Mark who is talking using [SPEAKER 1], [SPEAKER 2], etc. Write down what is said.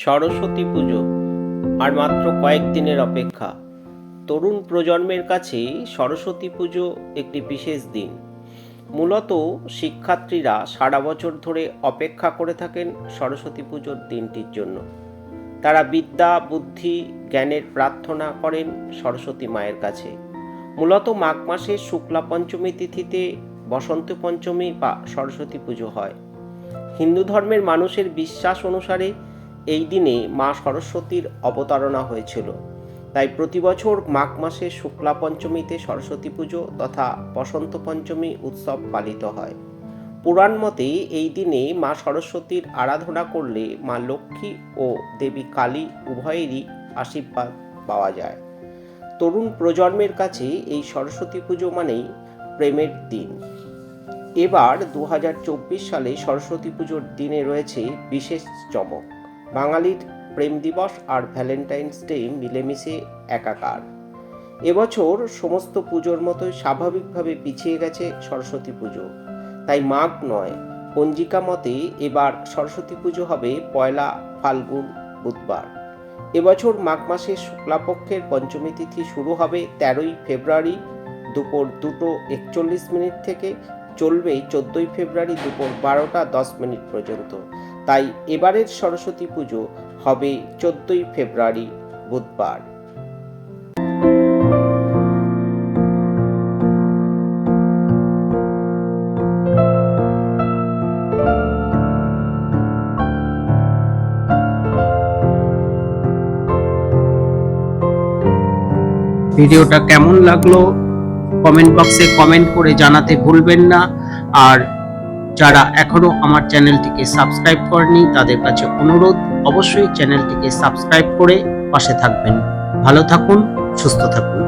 [SPEAKER 1] সরস্বতী পুজো আর মাত্র কয়েকদিনের অপেক্ষা। তরুণ প্রজন্মের কাছে সরস্বতী পুজো একটি বিশেষ দিন। মূলত শিক্ষার্থীরা সারা বছর ধরে অপেক্ষা করে থাকেন সরস্বতী পুজোর দিনটির জন্য। তারা বিদ্যা, বুদ্ধি, জ্ঞানের প্রার্থনা করেন সরস্বতী মায়ের কাছে। মূলত মাঘ মাসের শুক্লা পঞ্চমী তিথিতে বসন্ত পঞ্চমী বা সরস্বতী পুজো হয়। হিন্দু ধর্মের মানুষের বিশ্বাস অনুসারে এই দিনে মা সরস্বতীর অবতারণা হয়েছিল। তাই প্রতি বছর মাঘ মাসের শুক্লা পঞ্চমীতে সরস্বতী পুজো তথা বসন্ত পঞ্চমী উৎসব পালিত হয়। পুরাণ মতে এই দিনে মা সরস্বতীর আরাধনা করলে মা লক্ষ্মী ও দেবী কালী উভয়েরই আশীর্বাদ পাওয়া যায়। তরুণ প্রজন্মের কাছে এই সরস্বতী পুজো মানেই প্রেমের দিন। এবার 2024 সালে সরস্বতী পুজোর দিনে রয়েছে বিশেষ চমক। বাঙালির প্রেম দিবস আর ভ্যালেন্টাইন্স ডে মিলেমিশে একাকার। এবছর সমস্ত পুজোর মতোই স্বাভাবিকভাবে পিছিয়ে গেছে সরস্বতী পুজো। তাই মাঘ নয়, পঞ্জিকা মতে এবার সরস্বতী পুজো হবে 1 ফাল্গুন বুধবার। এবছর মাঘ মাসের শুক্লাপক্ষের পঞ্চমী তিথি শুরু হবে 13 ফেব্রুয়ারি দুপুর 2:41 থেকে, চলবে 14 ফেব্রুয়ারি দুপুর 12:10 পর্যন্ত। তাই এবারের সরস্বতী পুজো হবে 14 ফেব্রুয়ারি বুধবার।
[SPEAKER 2] ভিডিওটা কেমন লাগলো কমেন্ট বক্সে কমেন্ট করে জানাতে ভুলবেন না। আর যারা এখনো আমার চ্যানেলটিকে সাবস্ক্রাইব করেনি তাদের কাছে অনুরোধ, অবশ্যই চ্যানেলটিকে সাবস্ক্রাইব করে পাশে থাকবেন। ভালো থাকুন, সুস্থ থাকুন।